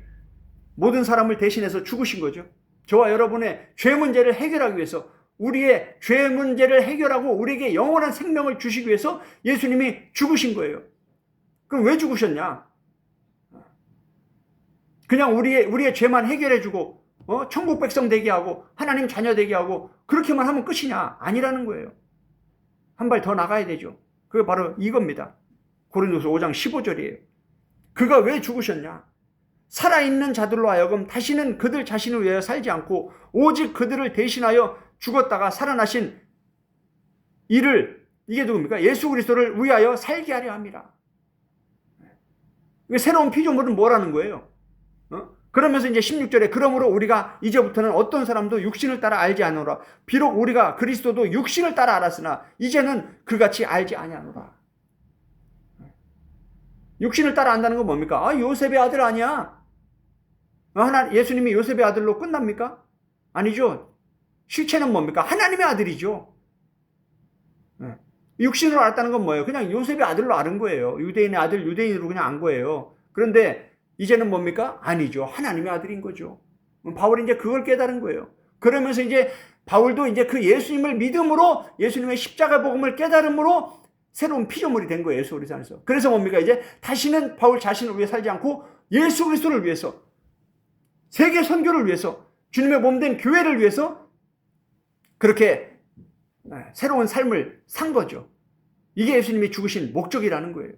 모든 사람을 대신해서 죽으신 거죠. 저와 여러분의 죄 문제를 해결하기 위해서, 우리의 죄 문제를 해결하고 우리에게 영원한 생명을 주시기 위해서 예수님이 죽으신 거예요. 그럼 왜 죽으셨냐? 그냥 우리의 죄만 해결해주고 천국 백성 되게 하고 하나님 자녀 되게 하고 그렇게만 하면 끝이냐? 아니라는 거예요. 한 발 더 나가야 되죠. 그게 바로 이겁니다. 고린도서 5장 15절이에요. 그가 왜 죽으셨냐? 살아있는 자들로 하여금 다시는 그들 자신을 위하여 살지 않고 오직 그들을 대신하여 죽었다가 살아나신 이를, 이게 누굽니까? 예수 그리스도를 위하여 살게 하려 함이라. 새로운 피조물은 뭐라는 거예요? 그러면서 이제 16절에 그러므로 우리가 이제부터는 어떤 사람도 육신을 따라 알지 않노라. 비록 우리가 그리스도도 육신을 따라 알았으나 이제는 그같이 알지 아니하노라. 육신을 따라 안다는 건 뭡니까? 요셉의 아들 아니야. 예수님이 요셉의 아들로 끝납니까? 아니죠. 실체는 뭡니까? 하나님의 아들이죠. 육신으로 알았다는 건 뭐예요? 그냥 요셉의 아들로 아는 거예요. 유대인의 아들, 유대인으로 그냥 안 거예요. 그런데 이제는 뭡니까? 아니죠. 하나님의 아들인 거죠. 바울이 이제 그걸 깨달은 거예요. 그러면서 이제 바울도 이제 그 예수님을 믿음으로, 예수님의 십자가 복음을 깨달음으로 새로운 피조물이 된 거예요. 예수 그리스도 안에서. 그래서 뭡니까? 이제 다시는 바울 자신을 위해 살지 않고 예수 그리스도를 위해서, 세계 선교를 위해서, 주님의 몸된 교회를 위해서 그렇게 새로운 삶을 산 거죠. 이게 예수님이 죽으신 목적이라는 거예요.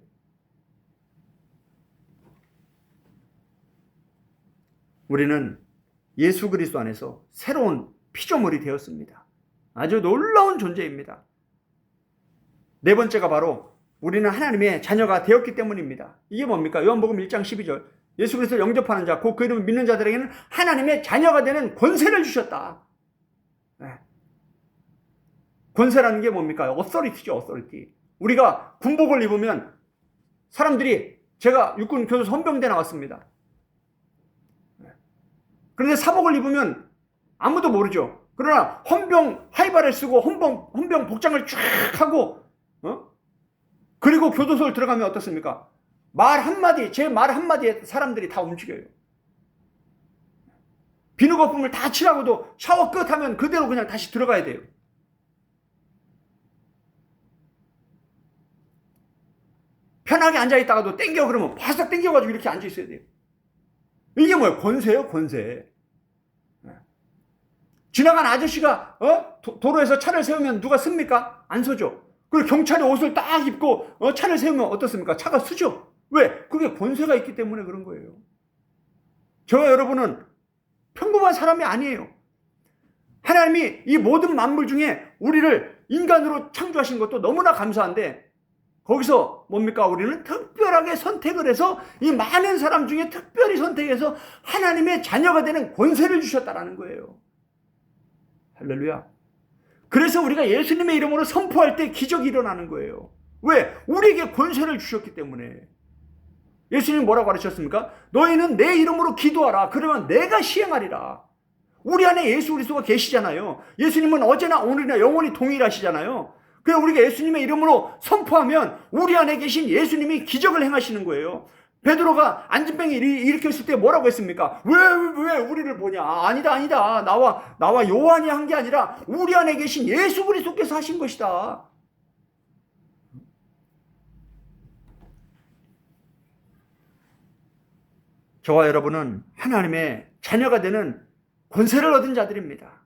우리는 예수 그리스도 안에서 새로운 피조물이 되었습니다. 아주 놀라운 존재입니다. 네 번째가 바로 우리는 하나님의 자녀가 되었기 때문입니다. 이게 뭡니까? 요한복음 1장 12절. 예수 그리스도를 영접하는 자, 곧 그 이름을 믿는 자들에게는 하나님의 자녀가 되는 권세를 주셨다. 권세라는 게 뭡니까? 어서리티죠, 어서리티. 우리가 군복을 입으면 사람들이, 제가 육군 교도소 헌병대 나왔습니다. 그런데 사복을 입으면 아무도 모르죠. 그러나 헌병 하이바를 쓰고 헌병 복장을 쫙 하고 그리고 교도소를 들어가면 어떻습니까? 제 말 한마디에 사람들이 다 움직여요. 비누 거품을 다 칠하고도 샤워 끝 하면 그대로 그냥 다시 들어가야 돼요. 편하게 앉아있다가도 땡겨 그러면 바싹 땡겨가지고 이렇게 앉아있어야 돼요. 이게 뭐예요? 권세예요, 권세. 지나간 아저씨가 도로에서 차를 세우면 누가 씁니까? 안 서죠. 그리고 경찰이 옷을 딱 입고 차를 세우면 어떻습니까? 차가 서죠. 왜? 그게 권세가 있기 때문에 그런 거예요. 저와 여러분은 평범한 사람이 아니에요. 하나님이 이 모든 만물 중에 우리를 인간으로 창조하신 것도 너무나 감사한데, 거기서 뭡니까? 우리는 특별하게 선택을 해서 이 많은 사람 중에 특별히 선택해서 하나님의 자녀가 되는 권세를 주셨다라는 거예요. 할렐루야. 그래서 우리가 예수님의 이름으로 선포할 때 기적이 일어나는 거예요. 왜? 우리에게 권세를 주셨기 때문에. 예수님이 뭐라고 가르쳤습니까? 너희는 내 이름으로 기도하라. 그러면 내가 시행하리라. 우리 안에 예수 그리스도가 계시잖아요. 예수님은 어제나 오늘이나 영원히 동일하시잖아요. 그래서 우리가 예수님의 이름으로 선포하면 우리 안에 계신 예수님이 기적을 행하시는 거예요. 베드로가 안진병이 일으켰을 때 뭐라고 했습니까? 왜 우리를 보냐? 아니다. 나와 요한이 한 게 아니라 우리 안에 계신 예수 그리스도께서 하신 것이다. 저와 여러분은 하나님의 자녀가 되는 권세를 얻은 자들입니다.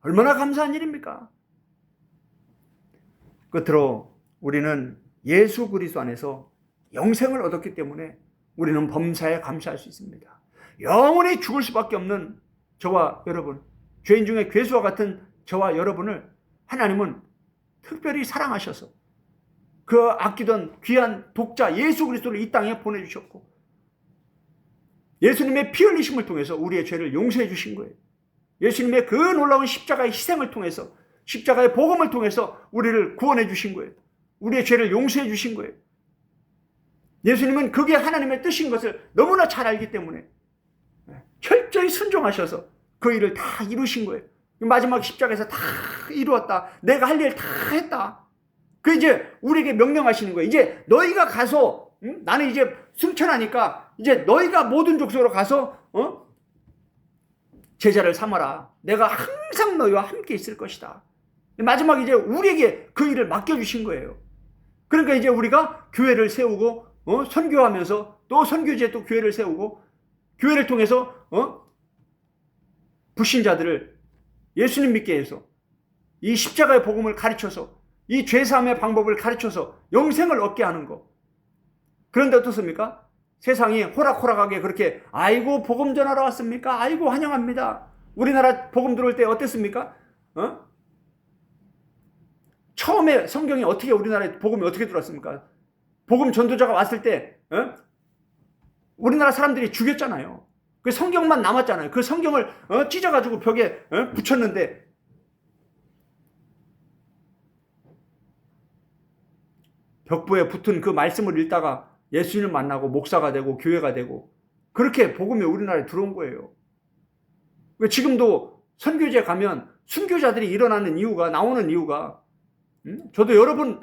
얼마나 감사한 일입니까? 끝으로 우리는 예수 그리스도 안에서 영생을 얻었기 때문에 우리는 범사에 감사할 수 있습니다. 영원히 죽을 수밖에 없는 저와 여러분, 죄인 중에 괴수와 같은 저와 여러분을 하나님은 특별히 사랑하셔서 그 아끼던 귀한 독자 예수 그리스도를 이 땅에 보내주셨고, 예수님의 피 흘리심을 통해서 우리의 죄를 용서해 주신 거예요. 예수님의 그 놀라운 십자가의 희생을 통해서, 십자가의 복음을 통해서 우리를 구원해 주신 거예요. 우리의 죄를 용서해 주신 거예요. 예수님은 그게 하나님의 뜻인 것을 너무나 잘 알기 때문에 철저히 순종하셔서 그 일을 다 이루신 거예요. 마지막 십자가에서 다 이루었다. 내가 할 일 다 했다. 그 이제 우리에게 명령하시는 거예요. 이제 너희가 가서, 나는 이제 승천하니까 이제 너희가 모든 족속으로 가서 제자를 삼아라. 내가 항상 너희와 함께 있을 것이다. 마지막 이제 우리에게 그 일을 맡겨주신 거예요. 그러니까 이제 우리가 교회를 세우고 선교하면서 또 선교지에 또 교회를 세우고, 교회를 통해서 불신자들을 예수님 믿게 해서 이 십자가의 복음을 가르쳐서 이 죄사함의 방법을 가르쳐서 영생을 얻게 하는 거. 그런데 어떻습니까? 세상이 호락호락하게 그렇게 아이고 복음 전하러 왔습니까? 아이고 환영합니다. 우리나라 복음 들어올 때 어땠습니까? 처음에 성경이 어떻게, 우리나라에 복음이 어떻게 들어왔습니까? 복음 전도자가 왔을 때 우리나라 사람들이 죽였잖아요. 그 성경만 남았잖아요. 그 성경을 찢어가지고 벽에 붙였는데, 벽부에 붙은 그 말씀을 읽다가 예수님을 만나고 목사가 되고 교회가 되고, 그렇게 복음이 우리나라에 들어온 거예요. 지금도 선교지에 가면 순교자들이 일어나는 이유가, 나오는 이유가, 저도 여러 번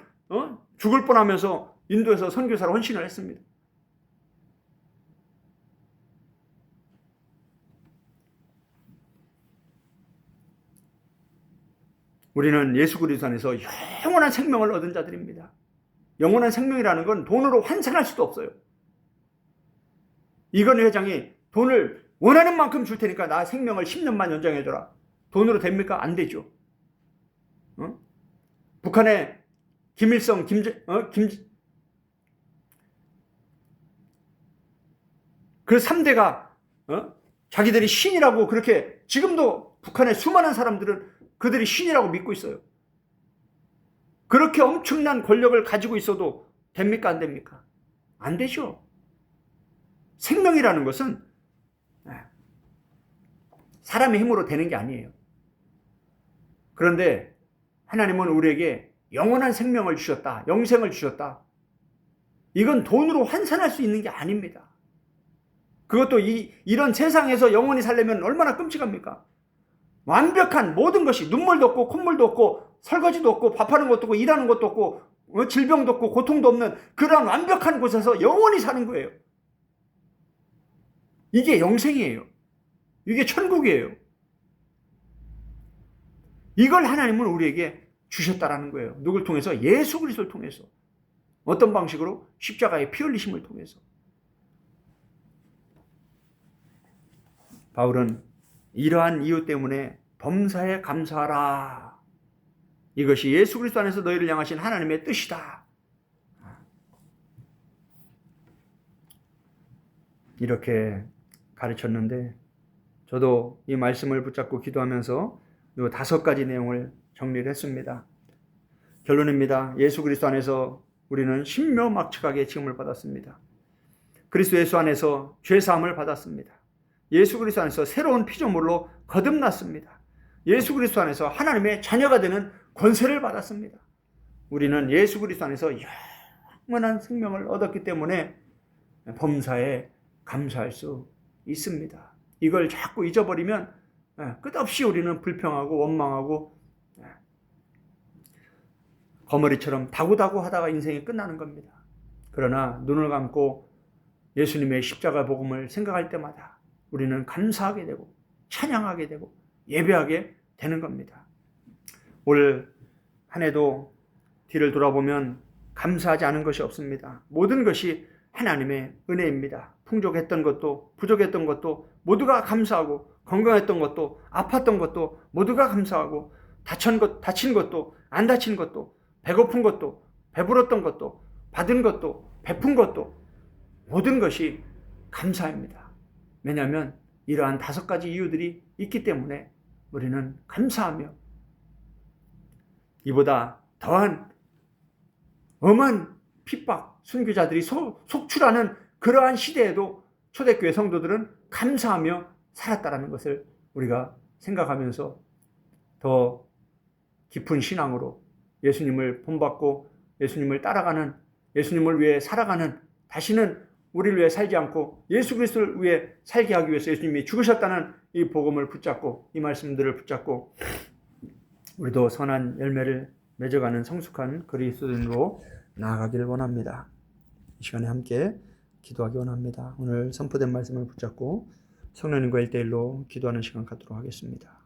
죽을 뻔하면서 인도에서 선교사로 헌신을 했습니다. 우리는 예수 그리스도 안에서 영원한 생명을 얻은 자들입니다. 영원한 생명이라는 건 돈으로 환산할 수도 없어요. 이건희 회장이 돈을 원하는 만큼 줄 테니까 나 생명을 10년만 연장해줘라. 돈으로 됩니까? 안 되죠. 북한의 김일성, 그 3대가 자기들이 신이라고, 그렇게 지금도 북한의 수많은 사람들은 그들이 신이라고 믿고 있어요. 그렇게 엄청난 권력을 가지고 있어도 됩니까? 안 됩니까? 안 되죠. 생명이라는 것은 사람의 힘으로 되는 게 아니에요. 그런데 하나님은 우리에게 영원한 생명을 주셨다. 영생을 주셨다. 이건 돈으로 환산할 수 있는 게 아닙니다. 그것도 이런 세상에서 영원히 살려면 얼마나 끔찍합니까? 완벽한 모든 것이, 눈물도 없고 콧물도 없고 설거지도 없고 밥하는 것도 없고 일하는 것도 없고 질병도 없고 고통도 없는 그런 완벽한 곳에서 영원히 사는 거예요. 이게 영생이에요. 이게 천국이에요. 이걸 하나님은 우리에게 주셨다라는 거예요. 누굴 통해서? 예수 그리스도를 통해서. 어떤 방식으로? 십자가의 피 흘리심을 통해서. 바울은 이러한 이유 때문에 범사에 감사하라. 이것이 예수 그리스도 안에서 너희를 향하신 하나님의 뜻이다. 이렇게 가르쳤는데 저도 이 말씀을 붙잡고 기도하면서 이 5가지 내용을 정리를 했습니다. 결론입니다. 예수 그리스도 안에서 우리는 신묘막측하게 지음을 받았습니다. 그리스도 예수 안에서 죄사함을 받았습니다. 예수 그리스도 안에서 새로운 피조물로 거듭났습니다. 예수 그리스도 안에서 하나님의 자녀가 되는 권세를 받았습니다. 우리는 예수 그리스도 안에서 영원한 생명을 얻었기 때문에 범사에 감사할 수 있습니다. 이걸 자꾸 잊어버리면 끝없이 우리는 불평하고 원망하고 거머리처럼 다구다구 하다가 인생이 끝나는 겁니다. 그러나 눈을 감고 예수님의 십자가 복음을 생각할 때마다 우리는 감사하게 되고 찬양하게 되고 예배하게 되는 겁니다. 올 한 해도 뒤를 돌아보면 감사하지 않은 것이 없습니다. 모든 것이 하나님의 은혜입니다. 풍족했던 것도 부족했던 것도 모두가 감사하고, 건강했던 것도 아팠던 것도 모두가 감사하고, 다친 것도 안 다친 것도, 배고픈 것도 배불렀던 것도, 받은 것도 베푼 것도 모든 것이 감사입니다. 왜냐하면 이러한 5가지 이유들이 있기 때문에 우리는 감사하며 이보다 더한 엄한 핍박, 순교자들이 속출하는 그러한 시대에도 초대교회 성도들은 감사하며 살았다라는 것을 우리가 생각하면서 더 깊은 신앙으로 예수님을 본받고 예수님을 따라가는, 예수님을 위해 살아가는, 다시는 우리를 위해 살지 않고 예수 그리스도를 위해 살게 하기 위해서 예수님이 죽으셨다는 이 복음을 붙잡고, 이 말씀들을 붙잡고 우리도 선한 열매를 맺어가는 성숙한 그리스도인으로 나아가기를 원합니다. 이 시간에 함께 기도하기 원합니다. 오늘 선포된 말씀을 붙잡고 성령님과 1대1로 기도하는 시간 갖도록 하겠습니다.